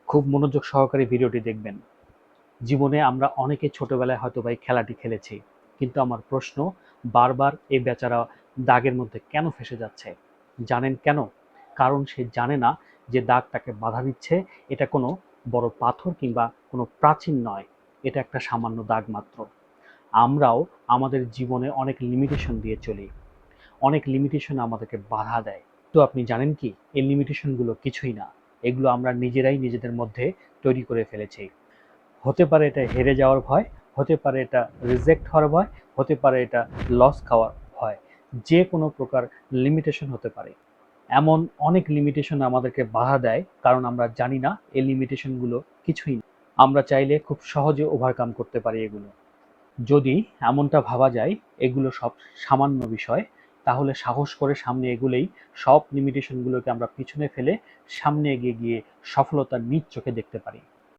খুব মনোযোগ সহকারে ভিডিওটি দেখবেন। জীবনে আমরা অনেকে ছোটবেলায় হয়তো এই খেলাটি খেলেছি, কিন্তু আমার প্রশ্ন, বারবার এই বেচারা দাগের মধ্যে কেন ফেঁসে যাচ্ছে? জানেন কেন? কারণ সে জানে না যে দাগ তাকে বাধা দিচ্ছে এটা কোনো বড় পাথর কিংবা কোনো প্রাচীন নয়, এটা একটা সামান্য দাগ মাত্র। আমরাও আমাদের জীবনে অনেক লিমিটেশন দিয়ে চলি, অনেক লিমিটেশন আমাদেরকে বাধা দেয়। তো আপনি জানেন কি, এই লিমিটেশনগুলো কিছুই না, এগুলো আমরা নিজেরাই নিজেদের মধ্যে তৈরি করে ফেলেছি। হতে পারে এটা হেরে যাওয়ার ভয়, হতে পারে এটা রিজেক্ট হওয়ার ভয়, হতে পারে এটা লস খাওয়ার ভয়। যে কোনো প্রকার লিমিটেশন হতে পারে। এমন অনেক লিমিটেশন আমাদেরকে বাধা দেয় কারণ আমরা জানি না এই লিমিটেশনগুলো কিছুই না। আমরা চাইলে খুব সহজে ওভারকাম করতে পারি এগুলো। যদি এমনটা ভাবা যায় এগুলো সব সামান্য বিষয়, তাহলে সাহস করে সামনে এগুলেই সব লিমিটেশনগুলোকে আমরা পিছনে ফেলে সামনে এগিয়ে গিয়ে সফলতার নিজ চোখে দেখতে পারি।